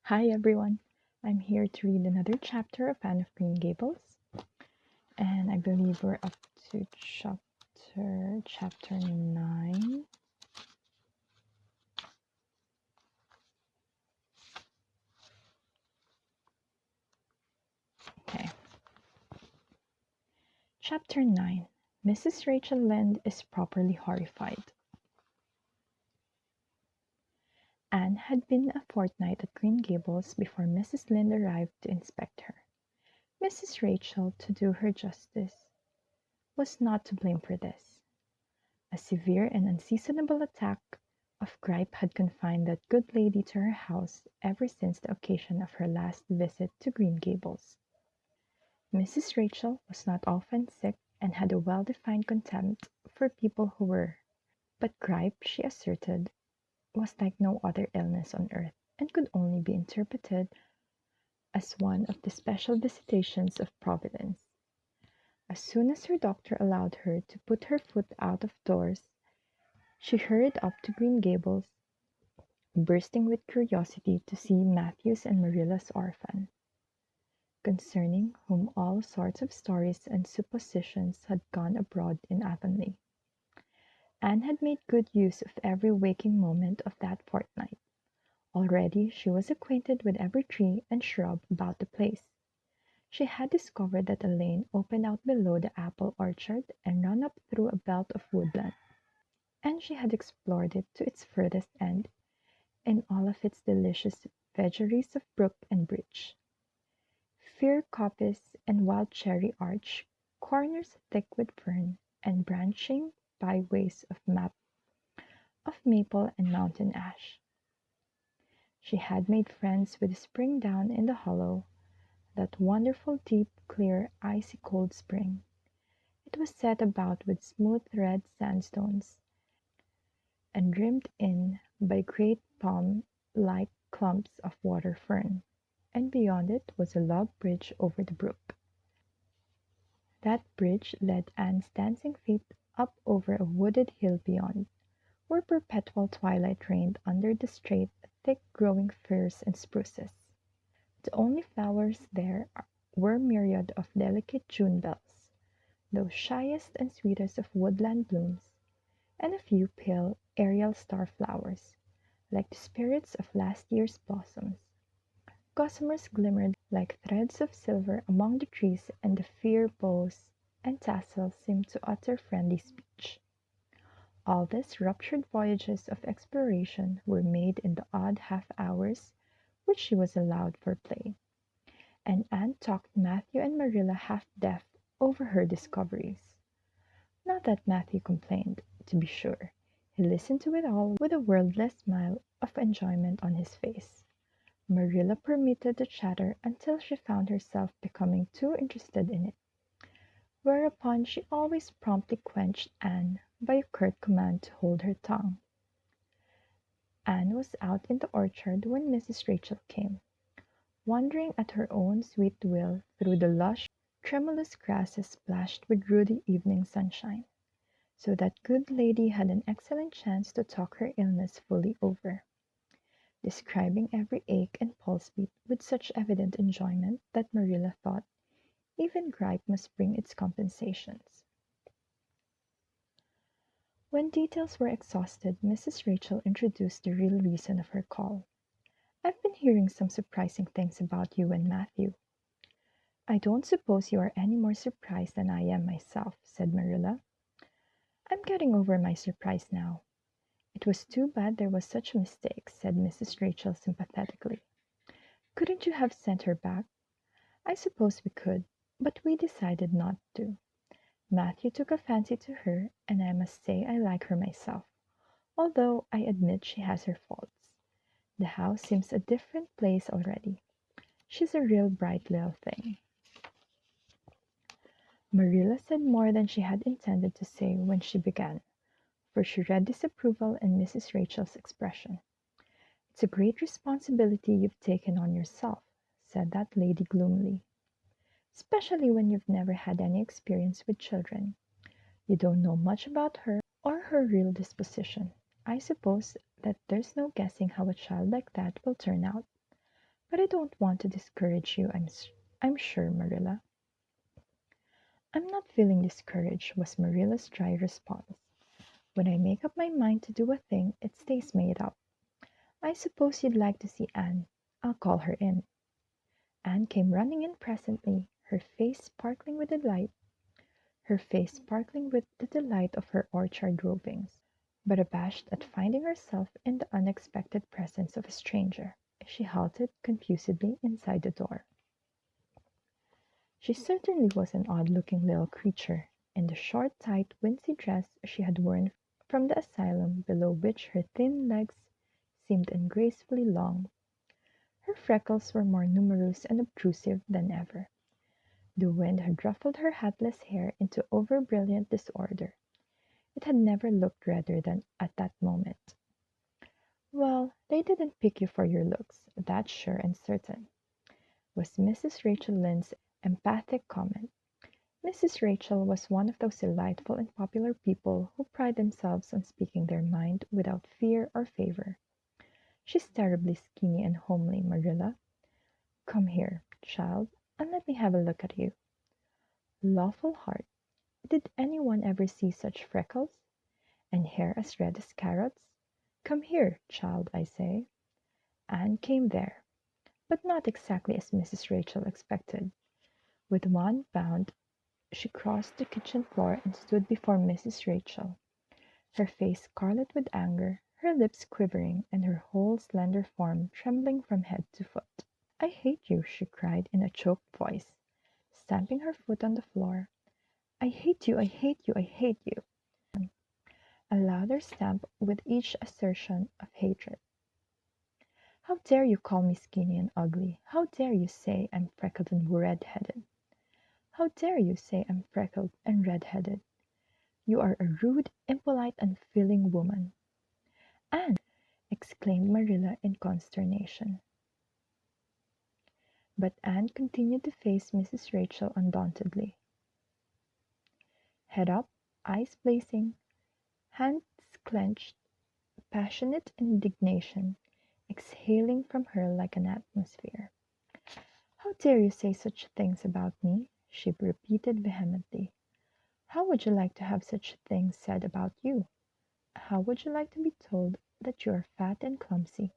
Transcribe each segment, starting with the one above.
Hi everyone, I'm here to read another chapter of Anne of Green Gables, and I believe we're up to chapter 9. Okay. Chapter 9. Mrs. Rachel Lynde is properly horrified. Anne had been a fortnight at Green Gables before Mrs. Lynde arrived to inspect her. Mrs. Rachel, to do her justice, was not to blame for this. A severe and unseasonable attack of grippe had confined that good lady to her house ever since the occasion of her last visit to Green Gables. Mrs. Rachel was not often sick and had a well-defined contempt for people who were, but grippe, she asserted, was like no other illness on earth and could only be interpreted as one of the special visitations of Providence. As soon as her doctor allowed her to put her foot out of doors, she hurried up to Green Gables, bursting with curiosity to see Matthew's and Marilla's orphan, concerning whom all sorts of stories and suppositions had gone abroad in Avonlea. Anne had made good use of every waking moment of that fortnight. Already she was acquainted with every tree and shrub about the place. She had discovered that a lane opened out below the apple orchard and ran up through a belt of woodland, and she had explored it to its furthest end in all of its delicious vagaries of brook and bridge, fir coppice and wild cherry arch, corners thick with fern, and branching byways of maple and mountain ash. She had made friends with the spring down in the hollow, that wonderful deep, clear, icy cold spring. It was set about with smooth red sandstones, and rimmed in by great palm-like clumps of water fern, and beyond it was a log bridge over the brook. That bridge led Anne's dancing feet up over a wooded hill beyond, where perpetual twilight reigned under the straight, thick-growing firs and spruces. The only flowers there were myriad of delicate June bells, those shyest and sweetest of woodland blooms, and a few pale, aerial star-flowers, like the spirits of last year's blossoms. Gossamers glimmered like threads of silver among the trees, and the fir boughs and tassels seemed to utter friendly speech. All these ruptured voyages of exploration were made in the odd half-hours which she was allowed for play, and Anne talked Matthew and Marilla half-deaf over her discoveries. Not that Matthew complained, to be sure. He listened to it all with a wordless smile of enjoyment on his face. Marilla permitted the chatter until she found herself becoming too interested in it, whereupon she always promptly quenched Anne by a curt command to hold her tongue. Anne was out in the orchard when Mrs. Rachel came, wandering at her own sweet will through the lush, tremulous grasses splashed with ruddy evening sunshine, so that good lady had an excellent chance to talk her illness fully over, describing every ache and pulse beat with such evident enjoyment that Marilla thought even gripe must bring its compensations. When details were exhausted, Mrs. Rachel introduced the real reason of her call. "I've been hearing some surprising things about you and Matthew." "I don't suppose you are any more surprised than I am myself," said Marilla. "I'm getting over my surprise now. It was too bad there was such a mistake," said Mrs. Rachel sympathetically. "Couldn't you have sent her back?" "I suppose we could, but we decided not to. Matthew took a fancy to her, and I must say I like her myself, although I admit she has her faults. The house seems a different place already. She's a real bright little thing." Marilla said more than she had intended to say when she began, for she read disapproval in Mrs. Rachel's expression. "It's a great responsibility you've taken on yourself," said that lady gloomily, "especially when you've never had any experience with children. You don't know much about her or her real disposition. I suppose that there's no guessing how a child like that will turn out. But I don't want to discourage you, I'm sure, Marilla. I'm not feeling discouraged, was Marilla's dry response. When I make up my mind to do a thing, it stays made up. I suppose you'd like to see Anne. I'll call her in. Anne came running in presently, her face sparkling with the delight of her orchard rovings, but abashed at finding herself in the unexpected presence of a stranger. She halted confusedly inside the door. She certainly was an odd-looking little creature, in the short, tight, wincey dress she had worn from the asylum, below which her thin legs seemed ungracefully long. Her freckles were more numerous and obtrusive than ever. The wind had ruffled her hatless hair into over-brilliant disorder. It had never looked redder than at that moment. "Well, they didn't pick you for your looks, that's sure and certain," was Mrs. Rachel Lynde's emphatic comment. Mrs. Rachel was one of those delightful and popular people who pride themselves on speaking their mind without fear or favor. "She's terribly skinny and homely, Marilla. Come here, child, and let me have a look at you. Lawful heart, did any one ever see such freckles? And hair as red as carrots? Come here, child, I say." Anne came there, but not exactly as Mrs. Rachel expected. With one bound she crossed the kitchen floor and stood before Mrs. Rachel, her face scarlet with anger, her lips quivering, and her whole slender form trembling from head to foot. "I hate you," she cried in a choked voice, stamping her foot on the floor. "I hate you, I hate you, I hate you." A louder stamp with each assertion of hatred. "How dare you call me skinny and ugly? How dare you say I'm freckled and red-headed? How dare you say I'm freckled and red-headed? You are a rude, impolite, unfeeling woman." "Anne!" exclaimed Marilla in consternation. But Anne continued to face Mrs. Rachel undauntedly, head up, eyes blazing, hands clenched, passionate indignation exhaling from her like an atmosphere. "How dare you say such things about me?" she repeated vehemently. "How would you like to have such things said about you? How would you like to be told that you are fat and clumsy,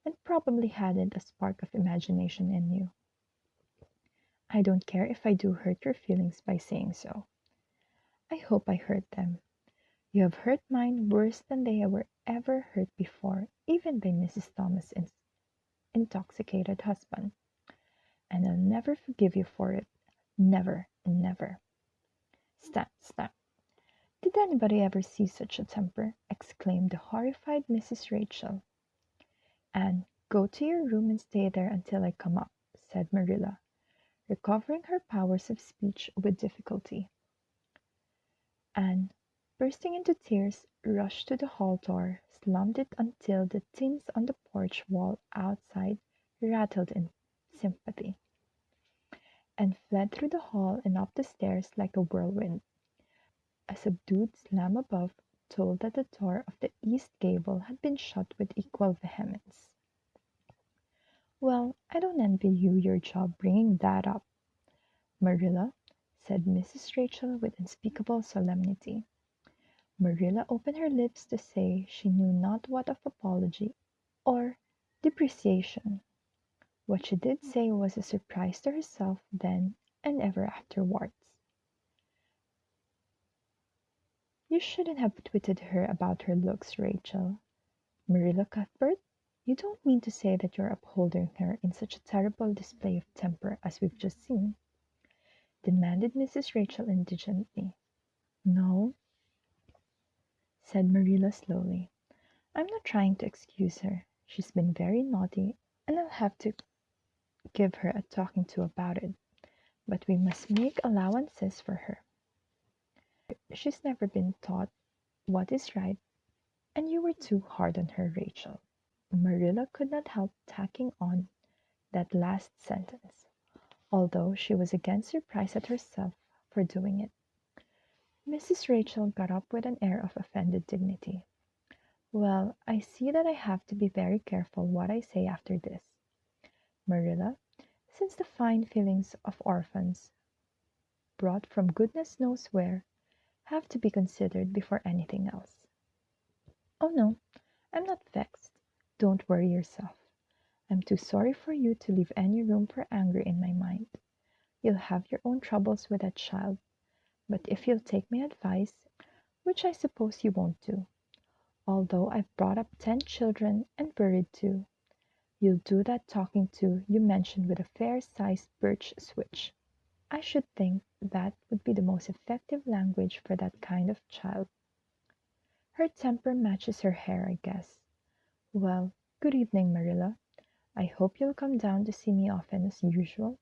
and probably hadn't a spark of imagination in you? I don't care if I do hurt your feelings by saying so. I hope I hurt them. You have hurt mine worse than they were ever hurt before, even by Mrs. Thomas's intoxicated husband. And I'll never forgive you for it. Never and never." Stamp, stamp. "Did anybody ever see such a temper?" exclaimed the horrified Mrs. Rachel. "Anne, go to your room and stay there until I come up," said Marilla, recovering her powers of speech with difficulty. Anne, bursting into tears, rushed to the hall door, slammed it until the tins on the porch wall outside rattled in sympathy, and fled through the hall and up the stairs like a whirlwind. A subdued slam above told that the door of the east gable had been shut with equal vehemence. "Well, I don't envy you your job bringing that up, Marilla," said Mrs. Rachel with unspeakable solemnity. Marilla opened her lips to say she knew not what of apology or depreciation. What she did say was a surprise to herself then and ever afterwards. "You shouldn't have twitted her about her looks, Rachel. Marilla Cuthbert, you don't mean to say that you're upholding her in such a terrible display of temper as we've just seen?" demanded Mrs. Rachel indignantly. "No," said Marilla slowly. "I'm not trying to excuse her. She's been very naughty, and I'll have to give her a talking to about it. But we must make allowances for her. She's never been taught what is right, and you were too hard on her, Rachel." Marilla could not help tacking on that last sentence, although she was again surprised at herself for doing it. Mrs. Rachel got up with an air of offended dignity. "Well, I see that I have to be very careful what I say after this. Marilla, since the fine feelings of orphans, brought from goodness knows where, have to be considered before anything else. Oh no, I'm not vexed. Don't worry yourself. I'm too sorry for you to leave any room for anger in my mind. You'll have your own troubles with that child, but if you'll take my advice, which I suppose you won't do, although I've brought up 10 children and buried 2, you'll do that talking to you mentioned with a fair-sized birch switch. I should think that would be the most effective language for that kind of child. Her temper matches her hair, I guess. Well, good evening, Marilla. I hope you'll come down to see me often as usual,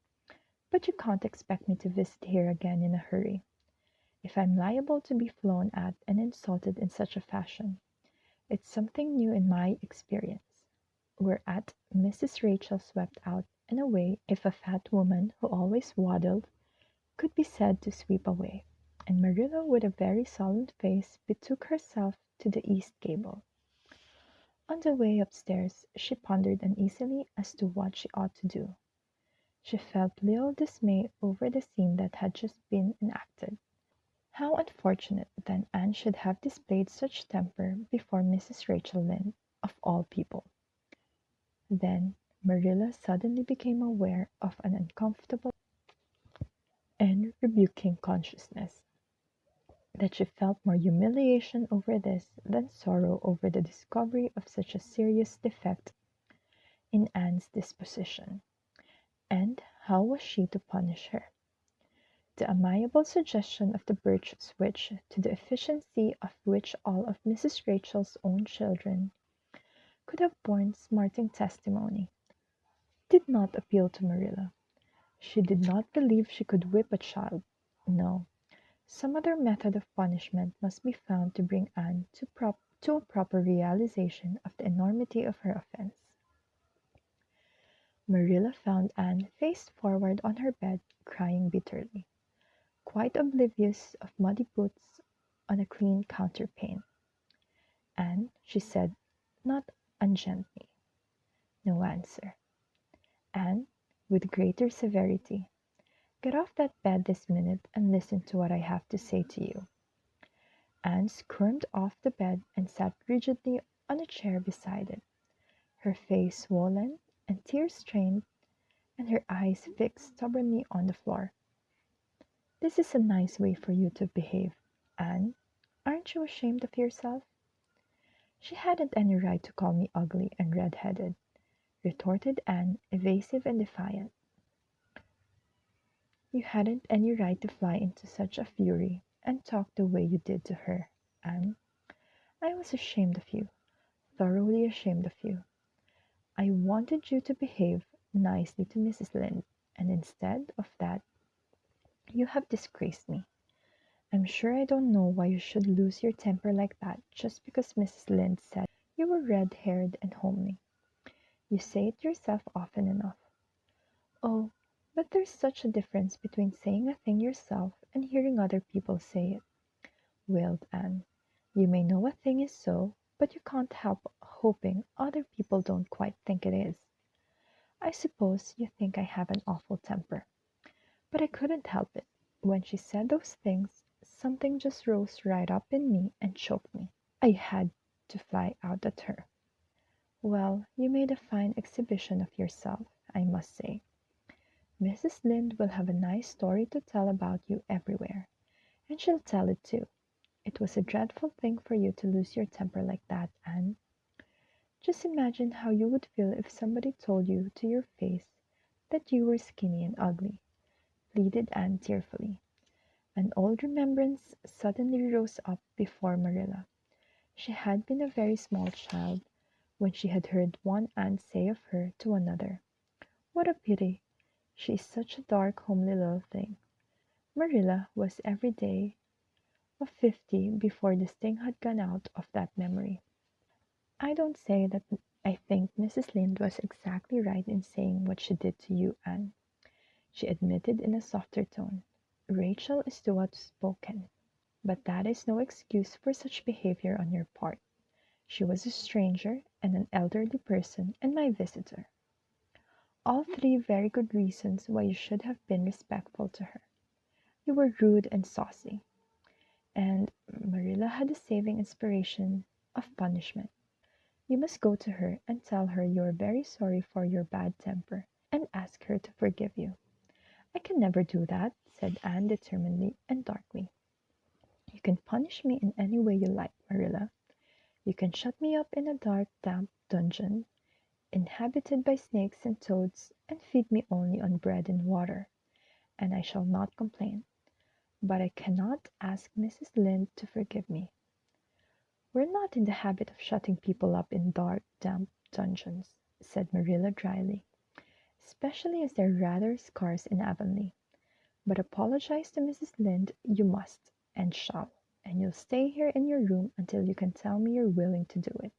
but you can't expect me to visit here again in a hurry. If I'm liable to be flown at and insulted in such a fashion, it's something new in my experience. Whereat Mrs. Rachel swept out and away if a fat woman who always waddled could be said to sweep away, and Marilla with a very solemn face betook herself to the east gable. On the way upstairs she pondered uneasily as to what she ought to do. She felt little dismay over the scene that had just been enacted. How unfortunate that Anne should have displayed such temper before Mrs. Rachel Lynde, of all people. Then Marilla suddenly became aware of an uncomfortable and rebuking consciousness that she felt more humiliation over this than sorrow over the discovery of such a serious defect in Anne's disposition. And how was she to punish her? The amiable suggestion of the birch switch, to the efficiency of which all of Mrs. Rachel's own children could have borne smarting testimony, did not appeal to Marilla. She did not believe she could whip a child. No, some other method of punishment must be found to bring Anne to a proper realization of the enormity of her offense. Marilla found Anne face forward on her bed, crying bitterly, quite oblivious of muddy boots on a clean counterpane. "Anne," she said, not ungently. No answer. "Anne," with greater severity, "get off that bed this minute and listen to what I have to say to you." Anne squirmed off the bed and sat rigidly on a chair beside it, her face swollen and tear-stained, and her eyes fixed stubbornly on the floor. "This is a nice way for you to behave, Anne. Aren't you ashamed of yourself?" "She hadn't any right to call me ugly and red-headed," retorted Anne, evasive and defiant. "You hadn't any right to fly into such a fury and talk the way you did to her, Anne. I was ashamed of you, thoroughly ashamed of you. I wanted you to behave nicely to Mrs. Lynde, and instead of that you have disgraced me. I'm sure I don't know why you should lose your temper like that just because Mrs. Lynde said you were red-haired and homely. You say it yourself often enough." "Oh, but there's such a difference between saying a thing yourself and hearing other people say it," wailed Anne. "You may know a thing is so, but you can't help hoping other people don't quite think it is. I suppose you think I have an awful temper, but I couldn't help it. When she said those things, something just rose right up in me and choked me. I had to fly out at her." "Well, you made a fine exhibition of yourself, I must say. Mrs. Lynde will have a nice story to tell about you everywhere, and she'll tell it too. It was a dreadful thing for you to lose your temper like that, Anne. Just imagine how you would feel if somebody told you to your face that you were skinny and ugly," pleaded Anne tearfully. An old remembrance suddenly rose up before Marilla. She had been a very small child when she had heard one aunt say of her to another, "What a pity! She is such a dark, homely little thing." Marilla was every day of 50 before the sting had gone out of that memory. "I don't say that I think Mrs. Lynde was exactly right in saying what she did to you, Anne," she admitted in a softer tone. "Rachel is too outspoken, but that is no excuse for such behavior on your part. She was a stranger and an elderly person and my visitor." All three very good reasons why you should have been respectful to her. You were rude and saucy. And Marilla had a saving inspiration of punishment. You must go to her and tell her you are very sorry for your bad temper and ask her to forgive you. I can never do that, said Anne determinedly and darkly. You can punish me in any way you like, Marilla. You can shut me up in a dark, damp dungeon, inhabited by snakes and toads, and feed me only on bread and water, and I shall not complain. But I cannot ask Mrs. Lynde to forgive me. We're not in the habit of shutting people up in dark, damp dungeons, said Marilla dryly, especially as they're rather scarce in Avonlea. But apologize to Mrs. Lynde you must, and shall, and you'll stay here in your room until you can tell me you're willing to do it.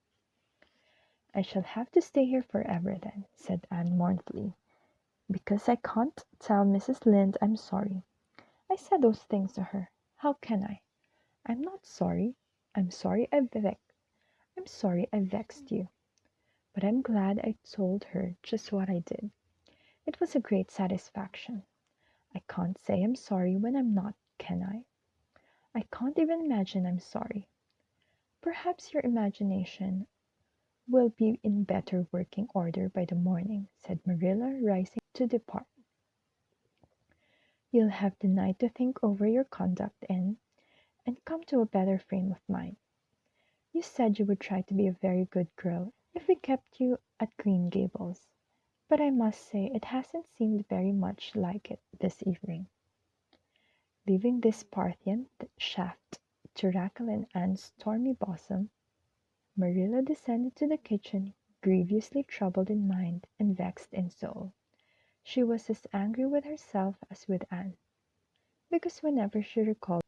I shall have to stay here forever then, said Anne mournfully, because I can't tell Mrs. Lynde I'm sorry. I said those things to her. How can I? I'm not sorry. I'm sorry I vexed you. But I'm glad I told her just what I did. It was a great satisfaction. I can't say I'm sorry when I'm not, can I? I can't even imagine I'm sorry. Perhaps your imagination will be in better working order by the morning, said Marilla, rising to depart. You'll have the night to think over your conduct in, and come to a better frame of mind. You said you would try to be a very good girl if we kept you at Green Gables, but I must say it hasn't seemed very much like it this evening. Leaving this Parthian shaft to rackle in Anne's stormy bosom, Marilla descended to the kitchen, grievously troubled in mind and vexed in soul. She was as angry with herself as with Anne, because whenever she recalled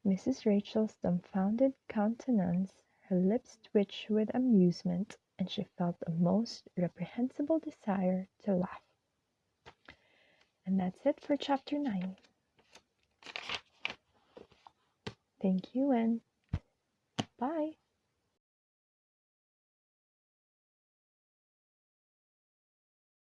Mrs. Rachel's dumbfounded countenance, her lips twitched with amusement, and she felt a most reprehensible desire to laugh. And that's it for chapter 9. Thank you and bye.